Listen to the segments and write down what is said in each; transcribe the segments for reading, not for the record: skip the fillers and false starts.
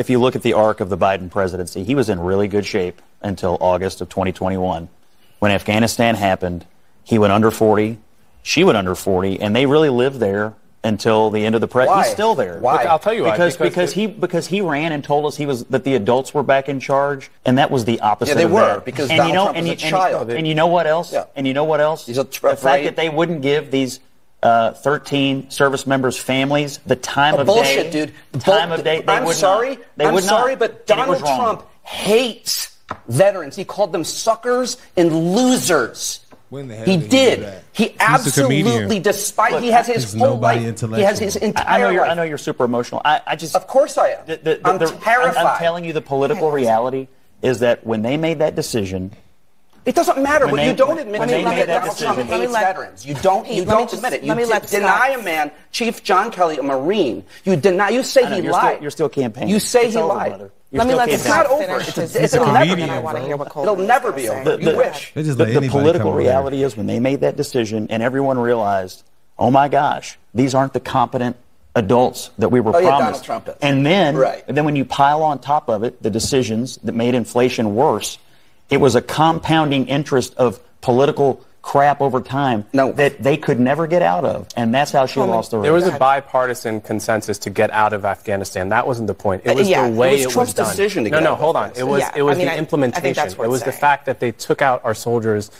if you look at the arc of the Biden presidency, he was in really good shape until August of 2021. When Afghanistan happened, he went under 40, she went under 40, and they really lived there until the end of the He's still there. Why? Look, I'll tell you why. Because he ran and told us that the adults were back in charge, and that was the opposite. Yeah, they of were that. because Donald Trump was a child. And you know what else? Yeah. And you know what else? The fact that they wouldn't give these 13 service members' families the time of bullshit, day. Dude. Time of day. I'm sorry, but Donald Trump hates veterans. He called them suckers and losers. When the hell he did. He absolutely despite. He has his whole life. He has his entire life. I know you're super emotional. I just. Of course I am. I'm terrified. I'm telling you, the political reality is that when they made that decision. It doesn't matter. When you don't admit that Donald Trump hates veterans. You don't admit it. You deny a man, Chief John Kelly, a Marine. You say he lied. You're still campaigning. You say he lied. It's not over. It'll never be over. You wish. The political reality is when they made that decision and everyone realized, oh my gosh, these aren't the competent adults that we were promised. Donald Trump is. And then when you pile on top of it the decisions that made inflation worse, it was a compounding interest of political crap over time that they could never get out of. And that's how she lost the race. There was a bipartisan consensus to get out of Afghanistan. That wasn't the point. It was the way it was Trump's done. Decision to get no, hold on. It was the implementation. It was the fact that they took out our soldiers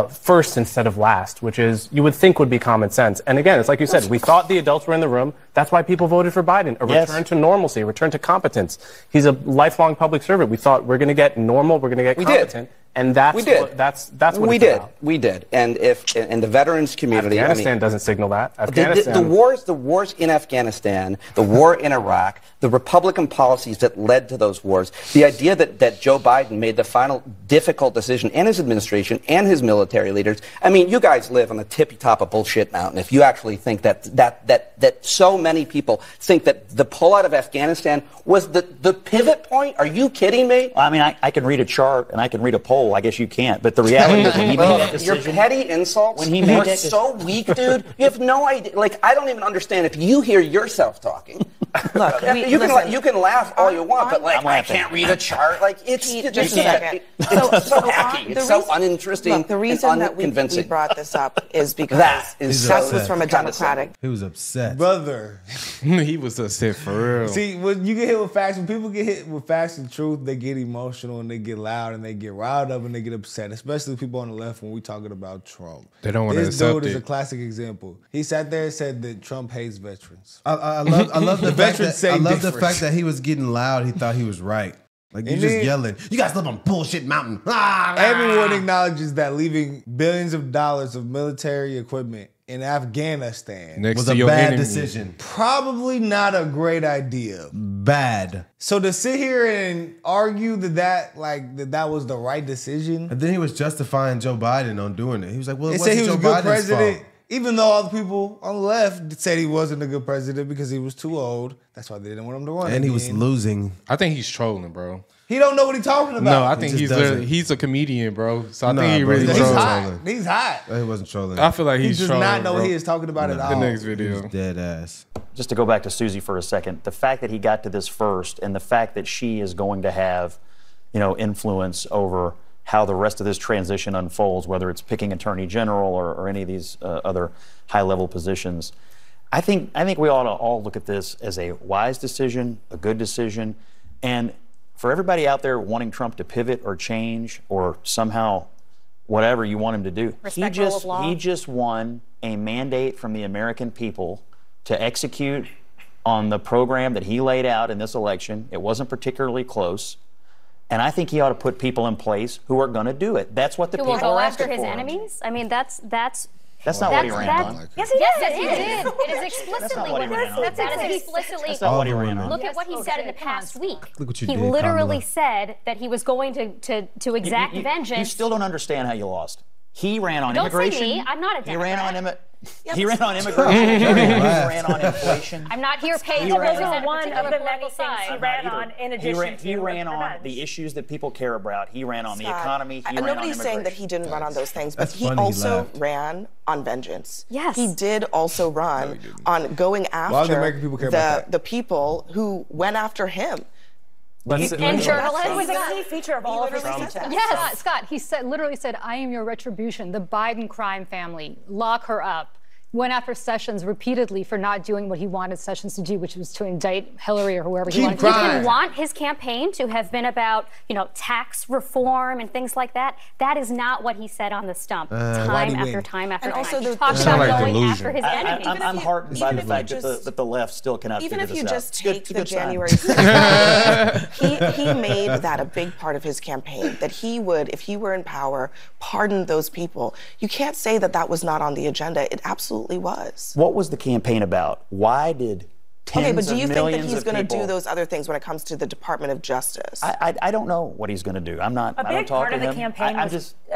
first instead of last, which is you would think would be common sense. And again, it's like you said, we thought the adults were in the room. That's why people voted for Biden. A return to normalcy, a return to competence. He's a lifelong public servant. We thought we're going to get normal, we're going to get competent. And that's what we did. We did. And if in the veterans community, Afghanistan doesn't signal that. The wars in Afghanistan, the war in Iraq, the Republican policies that led to those wars, the idea that Joe Biden made the final difficult decision, and his administration and his military leaders. I mean, you guys live on the tippy top of bullshit mountain. If you actually think that so many people think that the pullout of Afghanistan was the pivot point, are you kidding me? I mean, I can read a chart and I can read a poll. I guess you can't. But the reality is when he made that decision. Your petty insults were so weak, dude. You have no idea. Like, I don't even understand if you hear yourself talking. Look, you can laugh all you want, but like, I can't read a chart. Like, it's so hacky. It's so uninteresting. Look, the reason that we brought this up is because that was from a Democratic. He was upset. Brother. He was upset for real. See, when you get hit with facts, when people get hit with facts and truth, they get emotional and they get loud and they get riled up and they get upset, especially people on the left when we talking about Trump. They don't want to accept it. This dude is a classic example. He sat there and said that Trump hates veterans. I love the fact that he was getting loud. He thought he was right. Like, you just yelling, you guys live on bullshit mountain. Everyone acknowledges that leaving billions of dollars of military equipment in Afghanistan was a bad decision. Probably not a great idea. Bad. So to sit here and argue that was the right decision. And then he was justifying Joe Biden on doing it. He was like, well, it said he was Joe a good Biden's president. fault. Even though all the people on the left said he wasn't a good president because he was too old. That's why they didn't want him to run And again. he was losing. I think he's trolling, bro. He don't know what he's talking about. No, I think he's a comedian, bro. So I think he really trolling. He's hot. He wasn't trolling. I feel like he's trolling. He does not know what he is talking about at all. The next video. Dead ass. Just to go back to Susie for a second, the fact that he got to this first and the fact that she is going to have, influence over how the rest of this transition unfolds, whether it's picking attorney general or any of these other high-level positions, I think we ought to all look at this as a wise decision, a good decision, and for everybody out there wanting Trump to pivot or change or somehow whatever you want him to do, he just won a mandate from the American people to execute on the program that he laid out in this election. It wasn't particularly close. And I think he ought to put people in place who are going to do it. That's what the people are asking for. Who will go after his enemies? I mean, that's not what he ran on. Yes, he did. It is explicitly what he ran on. That is explicitly. That's not what he ran on. Look at what he said in the past week. Look what you he did, literally said that he was going to exact vengeance. You still don't understand how you lost. He ran on Don't immigration. Say me. I'm not a Democrat. He ran on immigration. He ran on inflation. I'm not here paid to represent one of the many things he ran on in addition to. He ran on the issues that people care about. He ran on the economy. He ran on nobody's saying that he didn't run on those things, but he also ran on vengeance. Yes. He did also run on going after the American people care about that? The people who went after him. And journalists. It was a key feature of all of his speeches. Yes, Scott, he literally said, I am your retribution, the Biden crime family, lock her up. Went after Sessions repeatedly for not doing what he wanted Sessions to do, which was to indict Hillary or whoever he wanted to. You can want his campaign to have been about, tax reform and things like that. That is not what he said on the stump, time after time after time. Also, he talked about going after his enemies. I'm heartened by the fact that the left still cannot figure this out. Even if you just take the January 6th, he made that a big part of his campaign, that he would, if he were in power, pardon those people. You can't say that that was not on the agenda. It absolutely was. What was the campaign about? Why did tens Okay, but do you of think that millions he's of going to people... do those other things when it comes to the Department of Justice? I don't know what he's going to do. I'm not. A big part of the campaign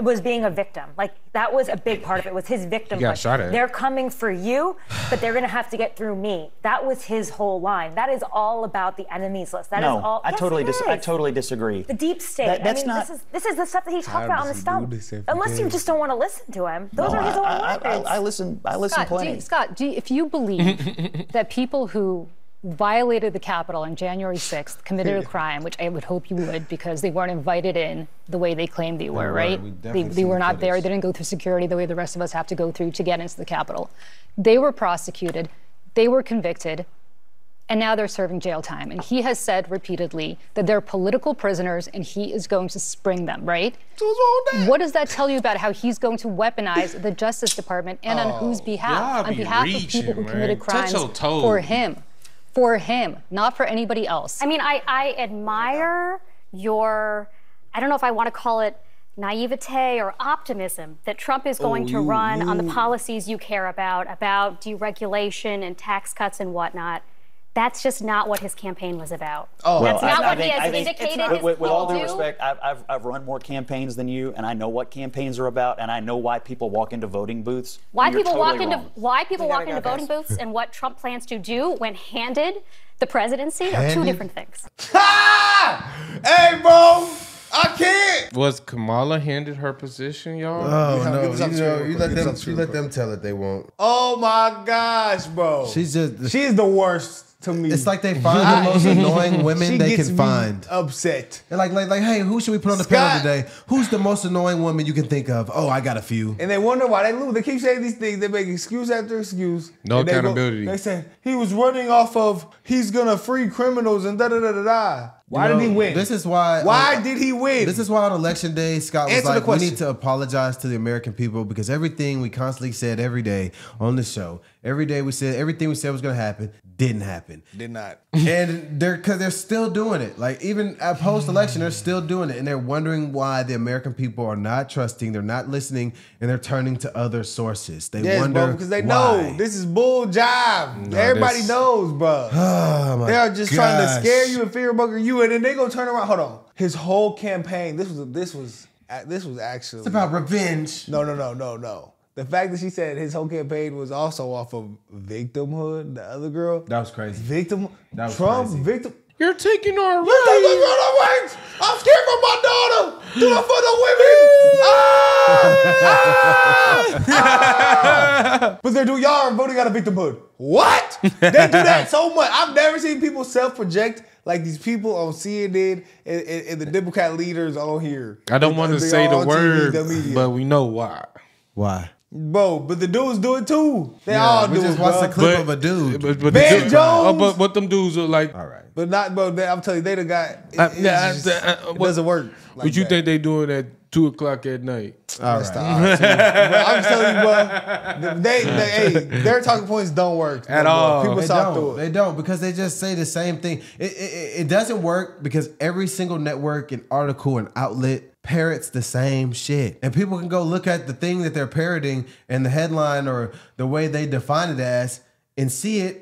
was being a victim. Like, that was a big part of it. Was his victim. They're coming for you, but they're going to have to get through me. That was his whole line. That is all about the enemies list. That is all. I totally disagree. The deep state. That's not. This is the stuff that he talked about on the stump. Unless you just don't want to listen to him. Those are his own words. I listen plenty. Scott, if you believe that people who violated the Capitol on January 6th, committed a crime, which I would hope you would, because they weren't invited in the way they claimed they were, right? They were not there. They didn't go through security the way the rest of us have to go through to get into the Capitol. They were prosecuted. They were convicted. And now they're serving jail time. And he has said repeatedly that they're political prisoners and he is going to spring them, right? What does that tell you about how he's going to weaponize the Justice Department and on whose behalf? On behalf of people who committed crimes for him. For him, not for anybody else. I mean, I admire your, I don't know if I want to call it naivete or optimism that Trump is going to run on the policies you care about deregulation and tax cuts and whatnot. That's just not what his campaign was about. That's not what he has indicated. With all due respect, I've run more campaigns than you, and I know what campaigns are about, and I know why people walk into voting booths. Why people walk into voting booths and what Trump plans to do when handed the presidency are two different things. Hey, bro. I can't. Was Kamala handed her position, y'all? Oh, no. You let them tell it, they won't. Oh, my gosh, bro. She's the worst to me. It's like they find the most annoying women they can find. Upset. They're like, hey, who should we put on the panel today? Who's the most annoying woman you can think of? Oh, I got a few. And they wonder why they lose. They keep saying these things. They make excuse after excuse. No accountability. They say he was running off of he's gonna free criminals and da-da-da-da-da. Why did he win? This is why. Why did he win? This is why on election day, Scott was like, we need to apologize to the American people because everything we constantly said every day on the show, every day we said everything we said was going to happen, didn't happen. Did not. And they're still doing it. Like even at post-election, they're still doing it. And they're wondering why the American people are not trusting, they're not listening, and they're turning to other sources. They wonder because they know this is bull jive. Everybody knows, bro. Oh, they are just trying to scare you and fearmonger you, and then they gonna turn around. Hold on. His whole campaign, this was actually. It's about revenge. No. The fact that she said his whole campaign was also off of victimhood, the other girl. That was crazy. That was crazy. Victim. You're taking our rights. You're taking our rights. I'm scared for my daughter. Do it for the women. But they're doing, y'all are voting out of victimhood. What? They do that so much. I've never seen people self-project like these people on CNN and the Democrat leaders on here. I don't want to say the word, but we know why. Why? Bro, but the dudes do it too. They all do it. Just watch the clip of a dude. Ben Jones. But them dudes are like, all right. But not, bro. I'm telling you, they the guy. It doesn't work. Like but you think they doing it at 2:00 at night? All right. I'm telling you, bro. Their talking points don't work at all. People saw through it. They don't because they just say the same thing. It doesn't work because every single network and article and outlet parrots the same shit. And people can go look at the thing that they're parroting and the headline or the way they define it as and see it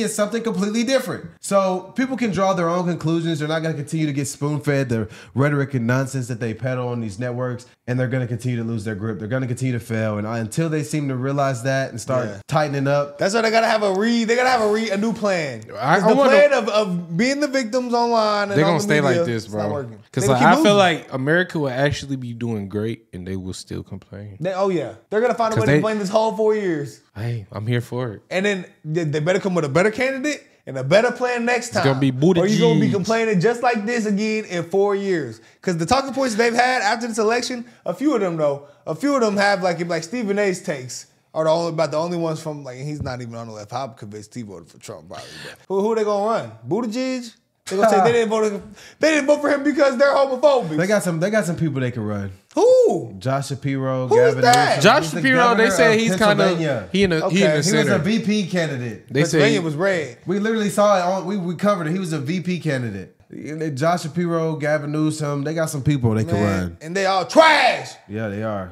something completely different. So people can draw their own conclusions. They're not going to continue to get spoon-fed the rhetoric and nonsense that they peddle on these networks, and they're going to continue to lose their grip. They're going to continue to fail, and until they seem to realize that and start tightening up. That's why they got to have a new plan. The plan of being the victims online. And they're going to stay like this, bro. Because I feel like America will actually be doing great, and they will still complain. They're going to find a way to blame this whole 4 years. Hey, I'm here for it. And then they better come with a better candidate and a better plan next time. It's gonna be booty. Or you're gonna be complaining just like this again in 4 years. Because the talking points they've had after this election, a few of them have like Stephen A's takes are about the only ones from like, and he's not even on the left. I'm convinced he voted for Trump probably. But who they gonna run? Buttigieg? They gonna say they didn't vote for him because they're homophobic. They got some people they can run. Who? Josh Shapiro, Who's Gavin that? Newsom. Josh Shapiro, they said he's kind of he in the He was center. a VP candidate. They Pennsylvania was red. We literally saw it we covered it. He was a VP candidate. Josh Shapiro, Gavin Newsom, they got some people they can run. And they all trash. Yeah, they are.